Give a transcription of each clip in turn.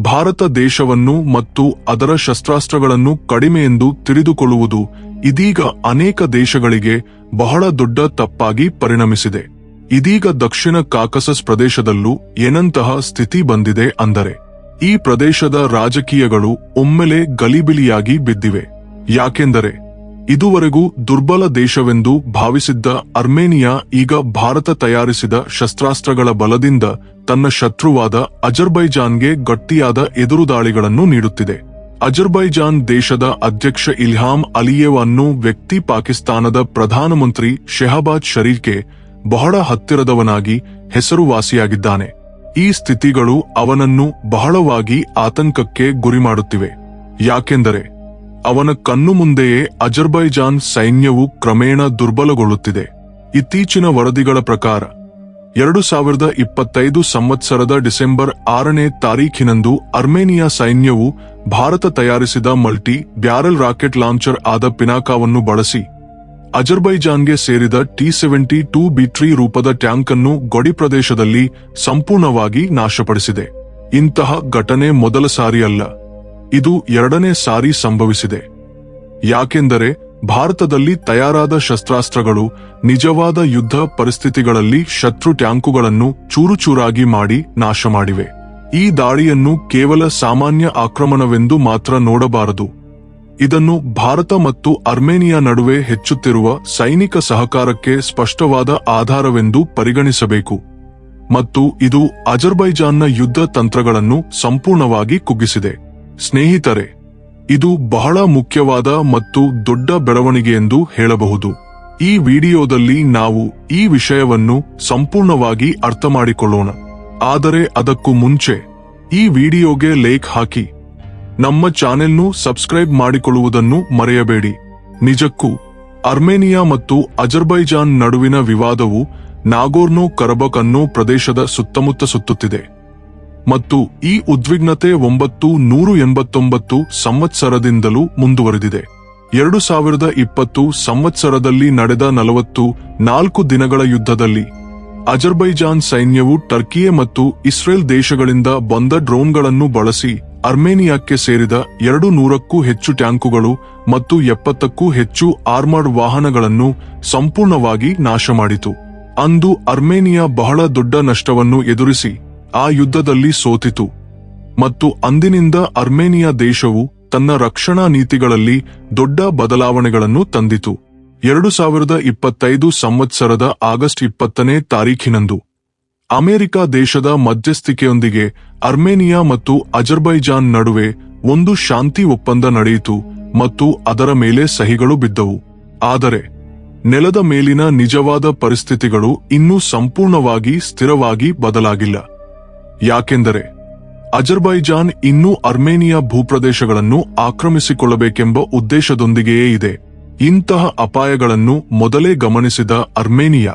ಭಾರತ ದೇಶವನ್ನು ಮತ್ತು ಅದರ ಶಸ್ತ್ರಾಸ್ತ್ರಗಳನ್ನು ಕಡಿಮೆ ಎಂದು ತಿಳಿದುಕೊಳ್ಳುವುದು ಇದೀಗ ಅನೇಕ ದೇಶಗಳಿಗೆ ಬಹಳ ದೊಡ್ಡ ತಪ್ಪಾಗಿ ಪರಿಣಮಿಸಿದೆ. ಇದೀಗ ದಕ್ಷಿಣ ಕಾಕಸಸ್ ಪ್ರದೇಶದಲ್ಲೂ ಏನಂತಹ ಸ್ಥಿತಿ ಬಂದಿದೆ ಅಂದರೆ ಈ ಪ್ರದೇಶದ ರಾಜಕೀಯಗಳು ಒಮ್ಮೆಲೆ ಗಲಿಬಿಲಿಯಾಗಿ ಬಿದ್ದಿವೆ. ಯಾಕೆಂದರೆ ಇದುವರೆಗೂ ದುರ್ಬಲ ದೇಶವೆಂದು ಭಾವಿಸಿದ್ದ ಅರ್ಮೇನಿಯಾ ಈಗ ಭಾರತ ತಯಾರಿಸಿದ ಶಸ್ತ್ರಾಸ್ತ್ರಗಳ ಬಲದಿಂದ ತನ್ನ ಶತ್ರುವಾದ ಅಜರ್ಬೈಜಾನ್ಗೆ ಗಟ್ಟಿಯಾದ ಎದುರುದಾಳಿಗಳನ್ನು ನೀಡುತ್ತಿದೆ. ಅಜರ್ಬೈಜಾನ್ ದೇಶದ ಅಧ್ಯಕ್ಷ ಇಲ್ಹಾಮ್ ಅಲಿಯೇವ್ ಅನ್ನೋ ವ್ಯಕ್ತಿ ಪಾಕಿಸ್ತಾನದ ಪ್ರಧಾನಮಂತ್ರಿ ಶೆಹಬಾಜ್ ಶರೀಫ್ಗೆ ಬಹಳ ಹತ್ತಿರದವನಾಗಿ ಹೆಸರುವಾಸಿಯಾಗಿದ್ದಾನೆ. ಈ ಸ್ಥಿತಿಗಳು ಅವನನ್ನು ಬಹಳವಾಗಿ ಆತಂಕಕ್ಕೆ ಗುರಿಮಾಡುತ್ತಿವೆ. ಯಾಕೆಂದರೆ ಅವನ ಕಣ್ಣು ಮುಂದೆಯೇ ಅಜರ್ಬೈಜಾನ್ ಸೈನ್ಯವು ಕ್ರಮೇಣ ದುರ್ಬಲಗೊಳ್ಳುತ್ತಿದೆ. ಇತ್ತೀಚಿನ ವರದಿಗಳ ಪ್ರಕಾರ 2025 ಸಂವತ್ಸರದ ಡಿಸೆಂಬರ್ 6ನೇ ತಾರೀಖಿನಂದು ಅರ್ಮೇನಿಯಾ ಸೈನ್ಯವು ಭಾರತ ತಯಾರಿಸಿದ ಮಲ್ಟಿ ಬ್ಯಾರೆಲ್ ರಾಕೆಟ್ ಲಾಂಚರ್ ಆದ ಪಿನಾಕಾವನ್ನು ಬಳಸಿ ಅಜರ್ಬೈಜಾನ್ಗೆ ಸೇರಿದ T-72B3 ರೂಪದ ಟ್ಯಾಂಕ್ ಅನ್ನು ಗಡಿ ಪ್ರದೇಶದಲ್ಲಿ ಸಂಪೂರ್ಣವಾಗಿ ನಾಶಪಡಿಸಿದೆ. ಇಂತಹ ಘಟನೆ ಮೊದಲ ಸಾರಿ ಅಲ್ಲ, ಇದು ಎರಡನೇ ಸಾರಿ ಸಂಭವಿಸಿದೆ. ಯಾಕೆಂದರೆ ಭಾರತದಲ್ಲಿ ತಯಾರಾದ ಶಸ್ತ್ರಾಸ್ತ್ರಗಳು ನಿಜವಾದ ಯುದ್ಧ ಪರಿಸ್ಥಿತಿಗಳಲ್ಲಿ ಶತ್ರು ಟ್ಯಾಂಕುಗಳನ್ನು ಚೂರುಚೂರಾಗಿ ಮಾಡಿ ನಾಶ ಮಾಡಿವೆ. ಈ ದಾಳಿಯನ್ನು ಕೇವಲ ಸಾಮಾನ್ಯ ಆಕ್ರಮಣವೆಂದು ಮಾತ್ರ ನೋಡಬಾರದು. ಇದನ್ನು ಭಾರತ ಮತ್ತು ಅರ್ಮೇನಿಯಾ ನಡುವೆ ಹೆಚ್ಚುತ್ತಿರುವ ಸೈನಿಕ ಸಹಕಾರಕ್ಕೆ ಸ್ಪಷ್ಟವಾದ ಆಧಾರವೆಂದು ಪರಿಗಣಿಸಬೇಕು ಮತ್ತು ಇದು ಅಜರ್ಬೈಜಾನ್ನ ಯುದ್ಧ ತಂತ್ರಗಳನ್ನು ಸಂಪೂರ್ಣವಾಗಿ ಕುಗ್ಗಿಸಿದೆ. ಸ್ನೇಹಿತರೆ, ಇದು ಬಹಳ ಮುಖ್ಯವಾದ ಮತ್ತು ದೊಡ್ಡ ಬೆಳವಣಿಗೆ ಎಂದು ಹೇಳಬಹುದು. ಈ ವಿಡಿಯೋದಲ್ಲಿ ನಾವು ಈ ವಿಷಯವನ್ನು ಸಂಪೂರ್ಣವಾಗಿ ಅರ್ಥಮಾಡಿಕೊಳ್ಳೋಣ. ಆದರೆ ಅದಕ್ಕೂ ಮುಂಚೆ ಈ ವಿಡಿಯೋಗೆ ಲೈಕ್ ಹಾಕಿ, ನಮ್ಮ ಚಾನೆಲ್ನು ಸಬ್ಸ್ಕ್ರೈಬ್ ಮಾಡಿಕೊಳ್ಳುವುದನ್ನು ಮರೆಯಬೇಡಿ. ನಿಜಕ್ಕೂ ಅರ್ಮೇನಿಯಾ ಮತ್ತು ಅಜರ್ಬೈಜಾನ್ ನಡುವಿನ ವಿವಾದವು ನಾಗೋರ್ನೋ ಕರಬಕ್ ಅನ್ನೋ ಪ್ರದೇಶದ ಸುತ್ತಮುತ್ತ ಸುತ್ತುತ್ತಿದೆ ಮತ್ತು ಈ ಉದ್ವಿಗ್ನತೆ 989 ಸಂವತ್ಸರದಿಂದಲೂ ಮುಂದುವರೆದಿದೆ. 2020 ಸಂವತ್ಸರದಲ್ಲಿ ನಡೆದ 44 ದಿನಗಳ ಯುದ್ಧದಲ್ಲಿ ಅಜರ್ಬೈಜಾನ್ ಸೈನ್ಯವು ಟರ್ಕಿಯೆ ಮತ್ತು ಇಸ್ರೇಲ್ ದೇಶಗಳಿಂದ ಬಂದ ಡ್ರೋನ್ಗಳನ್ನು ಬಳಸಿ ಅರ್ಮೇನಿಯಾಕ್ಕೆ ಸೇರಿದ 200ಕ್ಕೂ ಹೆಚ್ಚು ಟ್ಯಾಂಕುಗಳು ಮತ್ತು 70ಕ್ಕೂ ಹೆಚ್ಚು ಆರ್ಮರ್ಡ್ ವಾಹನಗಳನ್ನು ಸಂಪೂರ್ಣವಾಗಿ ನಾಶ ಮಾಡಿತು. ಅಂದು ಅರ್ಮೇನಿಯಾ ಬಹಳ ದೊಡ್ಡ ನಷ್ಟವನ್ನು ಎದುರಿಸಿ ಆ ಯುದ್ಧದಲ್ಲಿ ಸೋತಿತು ಮತ್ತು ಅಂದಿನಿಂದ ಅರ್ಮೇನಿಯಾ ದೇಶವು ತನ್ನ ರಕ್ಷಣಾ ನೀತಿಗಳಲ್ಲಿ ದೊಡ್ಡ ಬದಲಾವಣೆಗಳನ್ನು ತಂದಿತು. 2025 ಸಂವತ್ಸರದ ಆಗಸ್ಟ್ 20ನೇ ತಾರೀಖಿನಂದು ಅಮೆರಿಕ ದೇಶದ ಮಧ್ಯಸ್ಥಿಕೆಯೊಂದಿಗೆ ಅರ್ಮೇನಿಯಾ ಮತ್ತು ಅಜರ್ಬೈಜಾನ್ ನಡುವೆ ಒಂದು ಶಾಂತಿ ಒಪ್ಪಂದ ನಡೆಯಿತು ಮತ್ತು ಅದರ ಮೇಲೆ ಸಹಿಗಳು ಬಿದ್ದವು. ಆದರೆ ನೆಲದ ಮೇಲಿನ ನಿಜವಾದ ಪರಿಸ್ಥಿತಿಗಳು ಇನ್ನೂ ಸಂಪೂರ್ಣವಾಗಿ ಸ್ಥಿರವಾಗಿ ಬದಲಾಗಿಲ್ಲ. ಯಾಕೆಂದರೆ ಅಜರ್ಬೈಜಾನ್ ಇನ್ನೂ ಅರ್ಮೇನಿಯಾ ಭೂಪ್ರದೇಶಗಳನ್ನು ಆಕ್ರಮಿಸಿಕೊಳ್ಳಬೇಕೆಂಬ ಉದ್ದೇಶದೊಂದಿಗೆಯೇ ಇದೆ. ಇಂತಹ ಅಪಾಯಗಳನ್ನು ಮೊದಲೇ ಗಮನಿಸಿದ ಅರ್ಮೇನಿಯಾ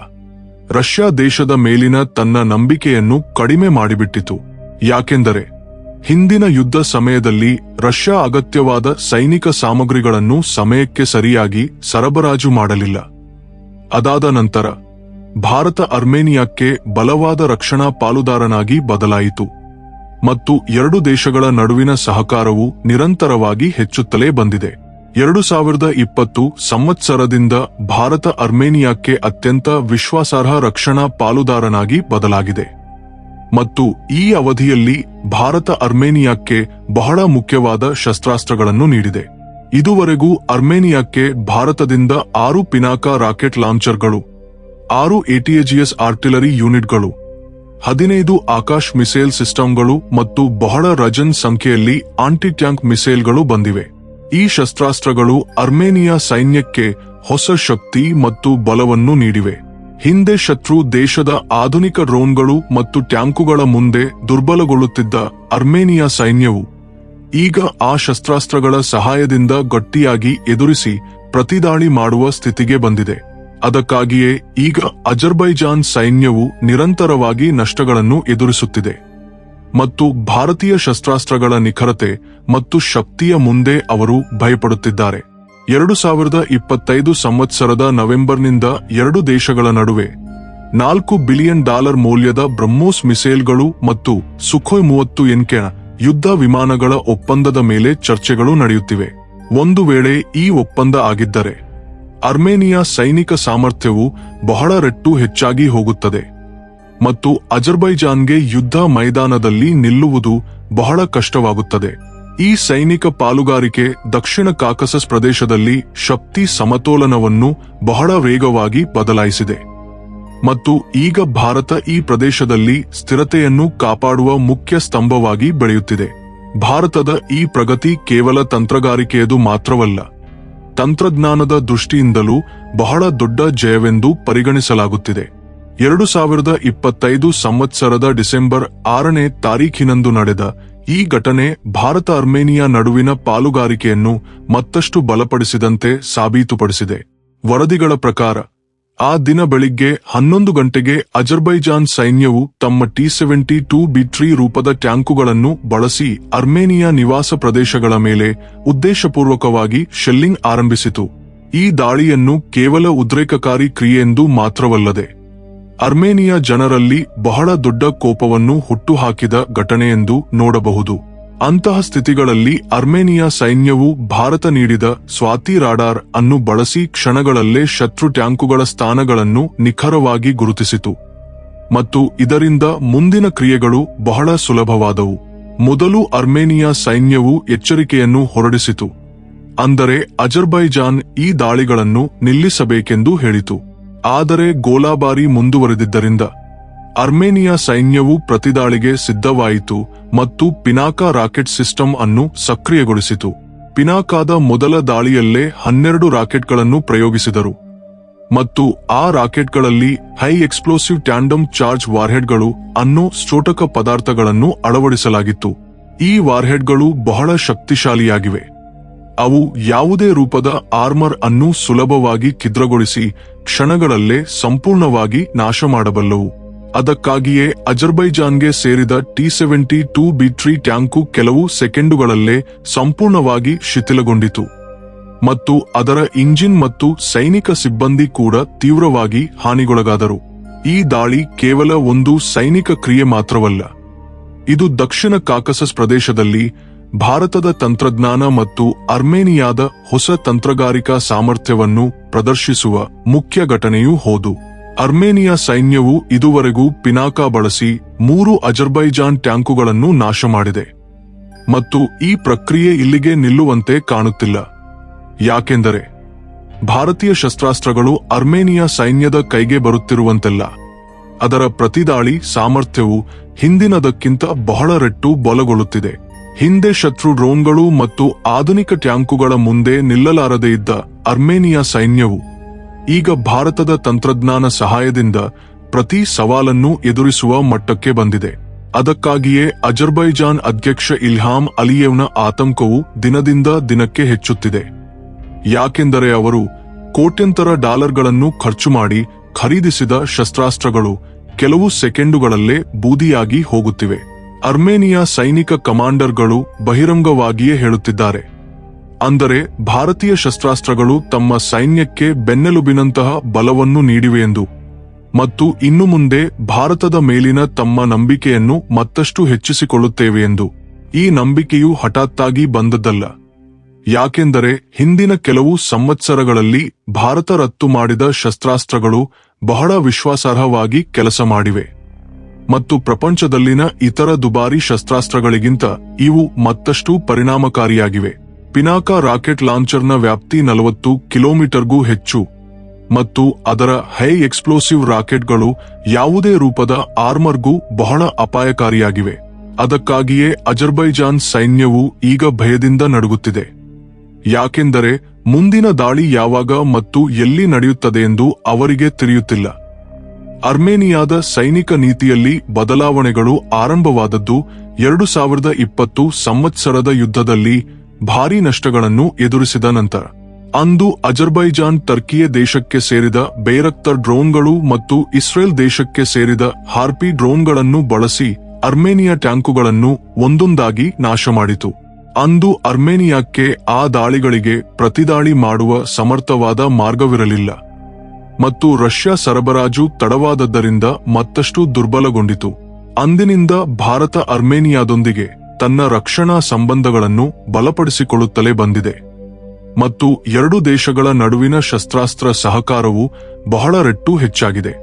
ರಷ್ಯಾ ದೇಶದ ಮೇಲಿನ ತನ್ನ ನಂಬಿಕೆಯನ್ನು ಕಡಿಮೆ ಮಾಡಿಬಿಟ್ಟಿತು. ಯಾಕೆಂದರೆ ಹಿಂದಿನ ಯುದ್ಧ ಸಮಯದಲ್ಲಿ ರಷ್ಯಾ ಅಗತ್ಯವಾದ ಸೈನಿಕ ಸಾಮಗ್ರಿಗಳನ್ನು ಸಮಯಕ್ಕೆ ಸರಿಯಾಗಿ ಸರಬರಾಜು ಮಾಡಲಿಲ್ಲ. ಅದಾದ ನಂತರ ಭಾರತ ಅರ್ಮೇನಿಯಾಕ್ಕೆ ಬಲವಾದ ರಕ್ಷಣಾ ಪಾಲುದಾರನಾಗಿ ಬದಲಾಯಿತು ಮತ್ತು ಎರಡು ದೇಶಗಳ ನಡುವಿನ ಸಹಕಾರವು ನಿರಂತರವಾಗಿ ಹೆಚ್ಚುತ್ತಲೇ ಬಂದಿದೆ. 2020 ಸಂವತ್ಸರದಿಂದ ಭಾರತ ಅರ್ಮೇನಿಯಾಕ್ಕೆ ಅತ್ಯಂತ ವಿಶ್ವಾಸಾರ್ಹ ರಕ್ಷಣಾ ಪಾಲುದಾರನಾಗಿ ಬದಲಾಗಿದೆ ಮತ್ತು ಈ ಅವಧಿಯಲ್ಲಿ ಭಾರತ ಅರ್ಮೇನಿಯಾಕ್ಕೆ ಬಹಳ ಮುಖ್ಯವಾದ ಶಸ್ತ್ರಾಸ್ತ್ರಗಳನ್ನು ನೀಡಿದೆ. ಇದುವರೆಗೂ ಅರ್ಮೇನಿಯಾಕ್ಕೆ ಭಾರತದಿಂದ 6 ಪಿನಾಕಾ ರಾಕೆಟ್ ಲಾಂಚರ್ಗಳು, 6 ATAGS ಆರ್ಟಿಲರಿ ಯೂನಿಟ್ಗಳು, 15 ಆಕಾಶ್ ಮಿಸೈಲ್ ಸಿಸ್ಟಂಗಳು ಮತ್ತು ಬಹಳ ಡಜನ್ ಸಂಖ್ಯೆಯಲ್ಲಿ ಆಂಟಿ ಟ್ಯಾಂಕ್ ಮಿಸೈಲ್ಗಳು ಬಂದಿವೆ. ಈ ಶಸ್ತ್ರಾಸ್ತ್ರಗಳು ಅರ್ಮೇನಿಯಾ ಸೈನ್ಯಕ್ಕೆ ಹೊಸ ಶಕ್ತಿ ಮತ್ತು ಬಲವನ್ನು ನೀಡಿವೆ. ಹಿಂದೆ ಶತ್ರು ದೇಶದ ಆಧುನಿಕ ಡ್ರೋನ್ಗಳು ಮತ್ತು ಟ್ಯಾಂಕುಗಳ ಮುಂದೆ ದುರ್ಬಲಗೊಳ್ಳುತ್ತಿದ್ದ ಅರ್ಮೇನಿಯಾ ಸೈನ್ಯವು ಈಗ ಆ ಶಸ್ತ್ರಾಸ್ತ್ರಗಳ ಸಹಾಯದಿಂದ ಗಟ್ಟಿಯಾಗಿ ಎದುರಿಸಿ ಪ್ರತಿದಾಳಿ ಮಾಡುವ ಸ್ಥಿತಿಗೆ ಬಂದಿದೆ. ಅದಕ್ಕಾಗಿಯೇ ಈಗ ಅಜರ್ಬೈಜಾನ್ ಸೈನ್ಯವು ನಿರಂತರವಾಗಿ ನಷ್ಟಗಳನ್ನು ಎದುರಿಸುತ್ತಿದೆ ಮತ್ತು ಭಾರತೀಯ ಶಸ್ತ್ರಾಸ್ತ್ರಗಳ ನಿಖರತೆ ಮತ್ತು ಶಕ್ತಿಯ ಮುಂದೆ ಅವರು ಭಯಪಡುತ್ತಿದ್ದಾರೆ. 2025 ಸಂವತ್ಸರದ ನವೆಂಬರ್ನಿಂದ ಎರಡು ದೇಶಗಳ ನಡುವೆ $4 ಬಿಲಿಯನ್ ಮೌಲ್ಯದ ಬ್ರಹ್ಮೋಸ್ ಮಿಸೈಲ್ಗಳು ಮತ್ತು ಸುಖೋಯ್ 30 NK ಯುದ್ಧ ವಿಮಾನಗಳ ಒಪ್ಪಂದದ ಮೇಲೆ ಚರ್ಚೆಗಳು ನಡೆಯುತ್ತಿವೆ. ಒಂದು ವೇಳೆ ಈ ಒಪ್ಪಂದ ಆಗಿದ್ದರೆ ಅರ್ಮೇನಿಯಾ ಸೈನಿಕ ಸಾಮರ್ಥ್ಯವು ಬಹಳ ರೆಟ್ಟು ಹೆಚ್ಚಾಗಿ ಹೋಗುತ್ತದೆ ಮತ್ತು ಅಜರ್ಬೈಜಾನ್ಗೆ ಯುದ್ಧ ಮೈದಾನದಲ್ಲಿ ನಿಲ್ಲುವುದು ಬಹಳ ಕಷ್ಟವಾಗುತ್ತದೆ. ಈ ಸೈನಿಕ ಪಾಲುಗಾರಿಕೆ ದಕ್ಷಿಣ ಕಾಕಸಸ್ ಪ್ರದೇಶದಲ್ಲಿ ಶಕ್ತಿ ಸಮತೋಲನವನ್ನು ಬಹಳ ವೇಗವಾಗಿ ಬದಲಾಯಿಸಿದೆ ಮತ್ತು ಈಗ ಭಾರತ ಈ ಪ್ರದೇಶದಲ್ಲಿ ಸ್ಥಿರತೆಯನ್ನು ಕಾಪಾಡುವ ಮುಖ್ಯ ಸ್ತಂಭವಾಗಿ ಬೆಳೆಯುತ್ತಿದೆ. ಭಾರತದ ಈ ಪ್ರಗತಿ ಕೇವಲ ತಂತ್ರಗಾರಿಕೆಯದು ಮಾತ್ರವಲ್ಲ, ತಂತ್ರಜ್ಞಾನದ ದೃಷ್ಟಿಯಿಂದಲೂ ಬಹಳ ದೊಡ್ಡ ಜಯವೆಂದು ಪರಿಗಣಿಸಲಾಗುತ್ತಿದೆ. 2025 ಸಂವತ್ಸರದ ಡಿಸೆಂಬರ್ 6ನೇ ತಾರೀಖಿನಂದು ನಡೆದ ಈ ಘಟನೆ ಭಾರತ ಅರ್ಮೇನಿಯಾ ನಡುವಿನ ಪಾಲುಗಾರಿಕೆಯನ್ನು ಮತ್ತಷ್ಟು ಬಲಪಡಿಸಿದಂತೆ ಸಾಬೀತುಪಡಿಸಿದೆ. ವರದಿಗಳ ಪ್ರಕಾರ ಆ ದಿನ ಬೆಳಿಗ್ಗೆ 11 ಗಂಟೆಗೆ ಅಜರ್ಬೈಜಾನ್ ಸೈನ್ಯವು ತಮ್ಮ T-72B3 ರೂಪದ ಟ್ಯಾಂಕುಗಳನ್ನು ಬಳಸಿ ಅರ್ಮೇನಿಯಾ ನಿವಾಸ ಪ್ರದೇಶಗಳ ಮೇಲೆ ಉದ್ದೇಶಪೂರ್ವಕವಾಗಿ ಶೆಲ್ಲಿಂಗ್ ಆರಂಭಿಸಿತು. ಈ ದಾಳಿಯನ್ನು ಕೇವಲ ಉದ್ರೇಕಕಾರಿ ಕ್ರಿಯೆಯೆಂದು ಮಾತ್ರವಲ್ಲದೆ ಅರ್ಮೇನಿಯಾ ಜನರಲ್ಲಿ ಬಹಳ ದೊಡ್ಡ ಕೋಪವನ್ನು ಹುಟ್ಟುಹಾಕಿದ ಘಟನೆಯೆಂದು ನೋಡಬಹುದು. ಅಂತಹ ಸ್ಥಿತಿಗಳಲ್ಲಿ ಅರ್ಮೇನಿಯಾ ಸೈನ್ಯವು ಭಾರತ ನೀಡಿದ ಸ್ವಾತಿ ರಾಡಾರ್ ಅನ್ನು ಬಳಸಿ ಕ್ಷಣಗಳಲ್ಲೇ ಶತ್ರು ಟ್ಯಾಂಕುಗಳ ಸ್ಥಾನಗಳನ್ನು ನಿಖರವಾಗಿ ಗುರುತಿಸಿತು ಮತ್ತು ಇದರಿಂದ ಮುಂದಿನ ಕ್ರಿಯೆಗಳು ಬಹಳ ಸುಲಭವಾದವು. ಮೊದಲು ಅರ್ಮೇನಿಯಾ ಸೈನ್ಯವು ಎಚ್ಚರಿಕೆಯನ್ನು ಹೊರಡಿಸಿತು, ಅಂದರೆ ಅಜರ್ಬೈಜಾನ್ ಈ ದಾಳಿಗಳನ್ನು ನಿಲ್ಲಿಸಬೇಕೆಂದು ಹೇಳಿತು. ಆದರೆ ಗೋಲಾಬಾರಿ ಮುಂದುವರೆದಿದ್ದರಿಂದ ಅರ್ಮೇನಿಯಾ ಸೈನ್ಯವು ಪ್ರತಿದಾಳಿಗೆ ಸಿದ್ಧವಾಯಿತು ಮತ್ತು ಪಿನಾಕಾ ರಾಕೆಟ್ ಸಿಸ್ಟಮ್ ಅನ್ನು ಸಕ್ರಿಯಗೊಳಿಸಿತು. ಪಿನಾಕಾದ ಮೊದಲ ದಾಳಿಯಲ್ಲೇ 12 ರಾಕೆಟ್ಗಳನ್ನು ಪ್ರಯೋಗಿಸಿದರು ಮತ್ತು ಆ ರಾಕೆಟ್ಗಳಲ್ಲಿ ಹೈ ಎಕ್ಸ್ಪ್ಲೋಸಿವ್ ಟ್ಯಾಂಡಮ್ ಚಾರ್ಜ್ ವಾರ್ಹೆಡ್ಗಳು ಅನ್ನೋ ಸ್ಫೋಟಕ ಪದಾರ್ಥಗಳನ್ನು ಅಳವಡಿಸಲಾಗಿತ್ತು. ಈ ವಾರ್ಹೆಡ್ಗಳು ಬಹಳ ಶಕ್ತಿಶಾಲಿಯಾಗಿವೆ. ಅವು ಯಾವುದೇ ರೂಪದ ಆರ್ಮರ್ ಅನ್ನು ಸುಲಭವಾಗಿ ಛಿದ್ರಗೊಳಿಸಿ ಕ್ಷಣಗಳಲ್ಲೇ ಸಂಪೂರ್ಣವಾಗಿ ನಾಶ ಮಾಡಬಲ್ಲವು. ಅದಕ್ಕಾಗಿಯೇ ಅಜರ್ಬೈಜಾನ್ಗೆ ಸೇರಿದ T-72B3 ಟ್ಯಾಂಕು ಕೆಲವು ಸೆಕೆಂಡುಗಳಲ್ಲೇ ಸಂಪೂರ್ಣವಾಗಿ ಶಿಥಿಲಗೊಂಡಿತು ಮತ್ತು ಅದರ ಇಂಜಿನ್ ಮತ್ತು ಸೈನಿಕ ಸಿಬ್ಬಂದಿ ಕೂಡ ತೀವ್ರವಾಗಿ ಹಾನಿಗೊಳಗಾದರು. ಈ ದಾಳಿ ಕೇವಲ ಒಂದು ಸೈನಿಕ ಕ್ರಿಯೆ ಮಾತ್ರವಲ್ಲ, ಇದು ದಕ್ಷಿಣ ಕಾಕಸಸ್ ಪ್ರದೇಶದಲ್ಲಿ ಭಾರತದ ತಂತ್ರಜ್ಞಾನ ಮತ್ತು ಅರ್ಮೇನಿಯಾದ ಹೊಸ ತಂತ್ರಗಾರಿಕಾ ಸಾಮರ್ಥ್ಯವನ್ನು ಪ್ರದರ್ಶಿಸುವ ಮುಖ್ಯ ಘಟನೆಯೂ ಹೌದು. ಅರ್ಮೇನಿಯಾ ಸೈನ್ಯವು ಇದುವರೆಗೂ ಪಿನಾಕಾ ಬಳಸಿ 3 ಅಜರ್ಬೈಜಾನ್ ಟ್ಯಾಂಕುಗಳನ್ನು ನಾಶ ಮಾಡಿದೆ ಮತ್ತು ಈ ಪ್ರಕ್ರಿಯೆ ಇಲ್ಲಿಗೆ ನಿಲ್ಲುವಂತೆ ಕಾಣುತ್ತಿಲ್ಲ. ಯಾಕೆಂದರೆ ಭಾರತೀಯ ಶಸ್ತ್ರಾಸ್ತ್ರಗಳು ಅರ್ಮೇನಿಯಾ ಸೈನ್ಯದ ಕೈಗೆ ಬರುತ್ತಿರುವಂತೆಲ್ಲ ಅದರ ಪ್ರತಿದಾಳಿ ಸಾಮರ್ಥ್ಯವು ಹಿಂದಿನದಕ್ಕಿಂತ ಬಹಳ ರೆಟ್ಟು ಬಲಗೊಳ್ಳುತ್ತಿದೆ. ಹಿಂದೆ ಶತ್ರು ಡ್ರೋನ್ಗಳು ಮತ್ತು ಆಧುನಿಕ ಟ್ಯಾಂಕುಗಳ ಮುಂದೆ ನಿಲ್ಲಲಾರದೆ ಇದ್ದ ಅರ್ಮೇನಿಯಾ ಸೈನ್ಯವು ಈಗ ಭಾರತದ ತಂತ್ರಜ್ಞಾನ ಸಹಾಯದಿಂದ ಪ್ರತಿ ಸವಾಲನ್ನು ಎದುರಿಸುವ ಮಟ್ಟಕ್ಕೆ ಬಂದಿದೆ. ಅದಕ್ಕಾಗಿಯೇ ಅಜರ್ಬೈಜಾನ್ ಅಧ್ಯಕ್ಷ ಇಲ್ಹಾಮ್ ಅಲಿಯೇವ್ನ ಆತಂಕವು ದಿನದಿಂದ ದಿನಕ್ಕೆ ಹೆಚ್ಚುತ್ತಿದೆ. ಯಾಕೆಂದರೆ ಅವರು ಕೋಟ್ಯಂತರ ಡಾಲರ್ಗಳನ್ನು ಖರ್ಚು ಮಾಡಿ ಖರೀದಿಸಿದ ಶಸ್ತ್ರಾಸ್ತ್ರಗಳು ಕೆಲವು ಸೆಕೆಂಡುಗಳಲ್ಲೇ ಬೂದಿಯಾಗಿ ಹೋಗುತ್ತಿವೆ. ಅರ್ಮೇನಿಯಾ ಸೈನಿಕ ಕಮಾಂಡರ್ಗಳು ಬಹಿರಂಗವಾಗಿಯೇ ಹೇಳುತ್ತಿದ್ದಾರೆ, ಅಂದರೆ ಭಾರತೀಯ ಶಸ್ತ್ರಾಸ್ತ್ರಗಳು ತಮ್ಮ ಸೈನ್ಯಕ್ಕೆ ಬೆನ್ನೆಲುಬಿನಂತಹ ಬಲವನ್ನು ನೀಡಿವೆಯೆಂದು ಮತ್ತು ಇನ್ನು ಮುಂದೆ ಭಾರತದ ಮೇಲಿನ ತಮ್ಮ ನಂಬಿಕೆಯನ್ನು ಮತ್ತಷ್ಟು ಹೆಚ್ಚಿಸಿಕೊಳ್ಳುತ್ತೇವೆಯೆಂದು. ಈ ನಂಬಿಕೆಯು ಹಠಾತ್ತಾಗಿ ಬಂದದ್ದಲ್ಲ, ಯಾಕೆಂದರೆ ಹಿಂದಿನ ಕೆಲವು ಸಂವತ್ಸರಗಳಲ್ಲಿ ಭಾರತ ರಫ್ತು ಮಾಡಿದ ಶಸ್ತ್ರಾಸ್ತ್ರಗಳು ಬಹಳ ವಿಶ್ವಾಸಾರ್ಹವಾಗಿ ಕೆಲಸ ಮಾಡಿವೆ ಮತ್ತು ಪ್ರಪಂಚದಲ್ಲಿನ ಇತರ ದುಬಾರಿ ಶಸ್ತ್ರಾಸ್ತ್ರಗಳಿಗಿಂತ ಇವು ಮತ್ತಷ್ಟು ಪರಿಣಾಮಕಾರಿಯಾಗಿವೆ. ಪಿನಾಕಾ ರಾಕೆಟ್ ಲಾಂಚರ್ನ ವ್ಯಾಪ್ತಿ 40 ಕಿಲೋಮೀಟರ್ಗೂ ಹೆಚ್ಚು ಮತ್ತು ಅದರ ಹೈ ಎಕ್ಸ್ಪ್ಲೋಸಿವ್ ರಾಕೆಟ್ಗಳು ಯಾವುದೇ ರೂಪದ ಆರ್ಮರ್ಗೂ ಬಹಳ ಅಪಾಯಕಾರಿಯಾಗಿವೆ. ಅದಕ್ಕಾಗಿಯೇ ಅಜರ್ಬೈಜಾನ್ ಸೈನ್ಯವು ಈಗ ಭಯದಿಂದ ನಡುಗುತ್ತಿದೆ, ಯಾಕೆಂದರೆ ಮುಂದಿನ ದಾಳಿ ಯಾವಾಗ ಮತ್ತು ಎಲ್ಲಿ ನಡೆಯುತ್ತದೆಯೆಂದು ಅವರಿಗೆ ತಿಳಿಯುತ್ತಿಲ್ಲ. ಅರ್ಮೇನಿಯಾದ ಸೈನಿಕ ನೀತಿಯಲ್ಲಿ ಬದಲಾವಣೆಗಳು ಆರಂಭವಾದದ್ದು 2020 ಸಂವತ್ಸರದ ಯುದ್ಧದಲ್ಲಿ ಭಾರೀ ನಷ್ಟಗಳನ್ನು ಎದುರಿಸಿದ ನಂತರ. ಅಂದು ಅಜರ್ಬೈಜಾನ್ ಟರ್ಕಿಯ ದೇಶಕ್ಕೆ ಸೇರಿದ ಬೇರಕ್ತರ್ ಡ್ರೋನ್ಗಳು ಮತ್ತು ಇಸ್ರೇಲ್ ದೇಶಕ್ಕೆ ಸೇರಿದ ಹಾರ್ಪಿ ಡ್ರೋನ್ಗಳನ್ನು ಬಳಸಿ ಅರ್ಮೇನಿಯಾ ಟ್ಯಾಂಕುಗಳನ್ನು ಒಂದೊಂದಾಗಿ ನಾಶ ಮಾಡಿತು. ಅಂದು ಅರ್ಮೇನಿಯಾಕ್ಕೆ ಆ ದಾಳಿಗಳಿಗೆ ಪ್ರತಿದಾಳಿ ಮಾಡುವ ಸಮರ್ಥವಾದ ಮಾರ್ಗವಿರಲಿಲ್ಲ ಮತ್ತು ರಷ್ಯಾ ಸರಬರಾಜು ತಡವಾದದ್ದರಿಂದ ಮತ್ತಷ್ಟು ದುರ್ಬಲಗೊಂಡಿತು. ಅಂದಿನಿಂದ ಭಾರತ ಅರ್ಮೇನಿಯಾದೊಂದಿಗೆ ತನ್ನ ರಕ್ಷಣಾ ಸಂಬಂಧಗಳನ್ನು ಬಲಪಡಿಸಿಕೊಳ್ಳುತ್ತಲೇ ಬಂದಿದೆ ಮತ್ತು ಎರಡು ದೇಶಗಳ ನಡುವಿನ ಶಸ್ತ್ರಾಸ್ತ್ರ ಸಹಕಾರವು ಬಹಳ ರೆಟ್ಟು ಹೆಚ್ಚಾಗಿದೆ.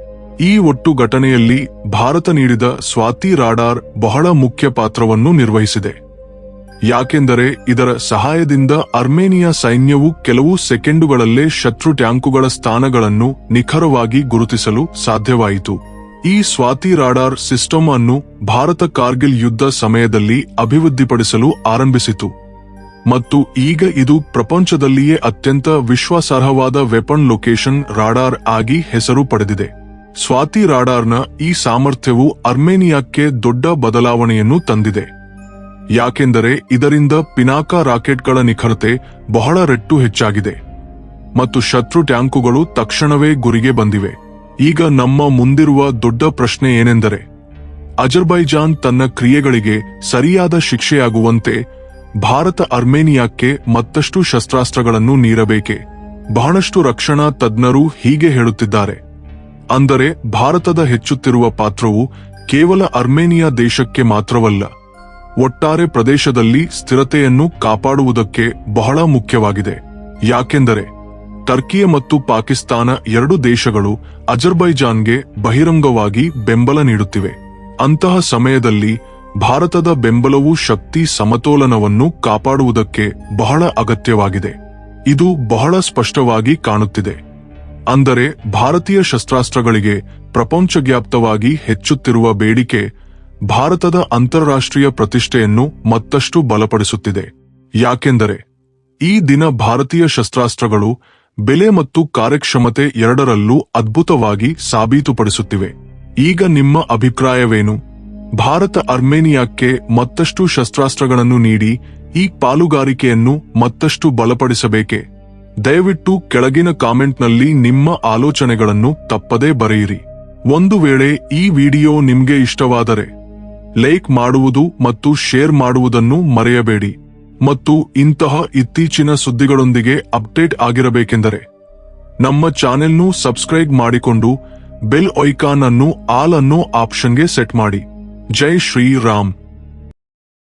ಈ ಒಟ್ಟು ಘಟನೆಯಲ್ಲಿ ಭಾರತ ನೀಡಿದ ಸ್ವಾತಿ ರಾಡಾರ್ ಬಹಳ ಮುಖ್ಯ ಪಾತ್ರವನ್ನು ನಿರ್ವಹಿಸಿದೆ. ಯಾಕೆಂದರೆ ಇದರ ಸಹಾಯದಿಂದ ಅರ್ಮೇನಿಯಾ ಸೈನ್ಯವು ಕೆಲವು ಸೆಕೆಂಡುಗಳಲ್ಲೇ ಶತ್ರು ಟ್ಯಾಂಕುಗಳ ಸ್ಥಾನಗಳನ್ನು ನಿಖರವಾಗಿ ಗುರುತಿಸಲು ಸಾಧ್ಯವಾಯಿತು. ಈ ಸ್ವಾತಿ ರಾಡಾರ್ ಸಿಸ್ಟಮ್ ಅನ್ನು ಭಾರತ ಕಾರ್ಗಿಲ್ ಯುದ್ಧ ಸಮಯದಲ್ಲಿ ಅಭಿವೃದ್ಧಿಪಡಿಸಲು ಆರಂಭಿಸಿತು ಮತ್ತು ಈಗ ಇದು ಪ್ರಪಂಚದಲ್ಲಿಯೇ ಅತ್ಯಂತ ವಿಶ್ವಾಸಾರ್ಹವಾದ ವೆಪನ್ ಲೊಕೇಶನ್ ರಾಡಾರ್ ಆಗಿ ಹೆಸರು ಪಡೆದಿದೆ. ಸ್ವಾತಿ ರಾಡಾರ್ನ ಈ ಸಾಮರ್ಥ್ಯವು ಅರ್ಮೇನಿಯಾಕ್ಕೆ ದೊಡ್ಡ ಬದಲಾವಣೆಯನ್ನು ತಂದಿದೆ. ಯಾಕೆಂದರೆ ಇದರಿಂದ ಪಿನಾಕ ರಾಕೆಟ್ಗಳ ನಿಖರತೆ ಬಹಳ ರೆಟ್ಟು ಹೆಚ್ಚಾಗಿದೆ ಮತ್ತು ಶತ್ರು ಟ್ಯಾಂಕುಗಳು ತಕ್ಷಣವೇ ಗುರಿಗೆ ಬಂದಿವೆ. ಈಗ ನಮ್ಮ ಮುಂದಿರುವ ದೊಡ್ಡ ಪ್ರಶ್ನೆ ಏನೆಂದರೆ, ಅಜರ್ಬೈಜಾನ್ ತನ್ನ ಕ್ರಿಯೆಗಳಿಗೆ ಸರಿಯಾದ ಶಿಕ್ಷೆಯಾಗುವಂತೆ ಭಾರತ ಅರ್ಮೇನಿಯಾಕ್ಕೆ ಮತ್ತಷ್ಟು ಶಸ್ತ್ರಾಸ್ತ್ರಗಳನ್ನು ನೀಡಬೇಕೆ? ಬಹಳಷ್ಟು ರಕ್ಷಣಾ ತಜ್ಞರು ಹೀಗೆ ಹೇಳುತ್ತಿದ್ದಾರೆ. ಅಂದರೆ ಭಾರತದ ಹೆಚ್ಚುತ್ತಿರುವ ಪಾತ್ರವು ಕೇವಲ ಅರ್ಮೇನಿಯಾ ದೇಶಕ್ಕೆ ಮಾತ್ರವಲ್ಲ, ಒಟ್ಟಾರೆ ಪ್ರದೇಶದಲ್ಲಿ ಸ್ಥಿರತೆಯನ್ನು ಕಾಪಾಡುವುದಕ್ಕೆ ಬಹಳ ಮುಖ್ಯವಾಗಿದೆ. ಯಾಕೆಂದರೆ ಟರ್ಕಿಯ ಮತ್ತು ಪಾಕಿಸ್ತಾನ ಎರಡು ದೇಶಗಳು ಅಜರ್ಬೈಜಾನ್ಗೆ ಬಹಿರಂಗವಾಗಿ ಬೆಂಬಲ ನೀಡುತ್ತಿವೆ. ಅಂತಹ ಸಮಯದಲ್ಲಿ ಭಾರತದ ಬೆಂಬಲವು ಶಕ್ತಿ ಸಮತೋಲನವನ್ನು ಕಾಪಾಡುವುದಕ್ಕೆ ಬಹಳ ಅಗತ್ಯವಾಗಿದೆ. ಇದು ಬಹಳ ಸ್ಪಷ್ಟವಾಗಿ ಕಾಣುತ್ತಿದೆ. ಅಂದರೆ ಭಾರತೀಯ ಶಸ್ತ್ರಾಸ್ತ್ರಗಳಿಗೆ ಪ್ರಪಂಚವ್ಯಾಪ್ತವಾಗಿ ಹೆಚ್ಚುತ್ತಿರುವ ಬೇಡಿಕೆ ಭಾರತದ ಅಂತಾರಾಷ್ಟ್ರೀಯ ಪ್ರತಿಷ್ಠೆಯನ್ನು ಮತ್ತಷ್ಟು ಬಲಪಡಿಸುತ್ತಿದೆ. ಯಾಕೆಂದರೆ ಈ ದಿನ ಭಾರತೀಯ ಶಸ್ತ್ರಾಸ್ತ್ರಗಳು ಬೆಲೆ ಮತ್ತು ಕಾರ್ಯಕ್ಷಮತೆ ಎರಡರಲ್ಲೂ ಅದ್ಭುತವಾಗಿ ಸಾಬೀತುಪಡಿಸುತ್ತಿವೆ. ಈಗ ನಿಮ್ಮ ಅಭಿಪ್ರಾಯವೇನು? ಭಾರತ ಅರ್ಮೇನಿಯಾಕ್ಕೆ ಮತ್ತಷ್ಟು ಶಸ್ತ್ರಾಸ್ತ್ರಗಳನ್ನು ನೀಡಿ ಈ ಪಾಲುಗಾರಿಕೆಯನ್ನು ಮತ್ತಷ್ಟು ಬಲಪಡಿಸಬೇಕೆ? ದಯವಿಟ್ಟು ಕೆಳಗಿನ ಕಾಮೆಂಟ್ನಲ್ಲಿ ನಿಮ್ಮ ಆಲೋಚನೆಗಳನ್ನು ತಪ್ಪದೇ ಬರೆಯಿರಿ. ಒಂದು ವೇಳೆ ಈ ವಿಡಿಯೋ ನಿಮಗೆ ಇಷ್ಟವಾದರೆ ಲೈಕ್ ಮಾಡುವುದು ಮತ್ತು ಶೇರ್ ಮಾಡುವುದನ್ನು ಮರೆಯಬೇಡಿ. ಮತ್ತು ಇಂತಹ ಇತ್ತೀಚಿನ ಸುದ್ದಿಗಳೊಂದಿಗೆ ಅಪ್ಡೇಟ್ ಆಗಿರಬೇಕೆಂದರೆ ನಮ್ಮ ಚಾನೆಲ್ನು ಸಬ್ಸ್ಕ್ರೈಬ್ ಮಾಡಿಕೊಂಡು ಬೆಲ್ ಐಕಾನ್ ಅನ್ನು ಆಲ್ ಅನ್ನೋ ಆಪ್ಷನ್ಗೆ ಸೆಟ್ ಮಾಡಿ. ಜೈ ಶ್ರೀರಾಮ್.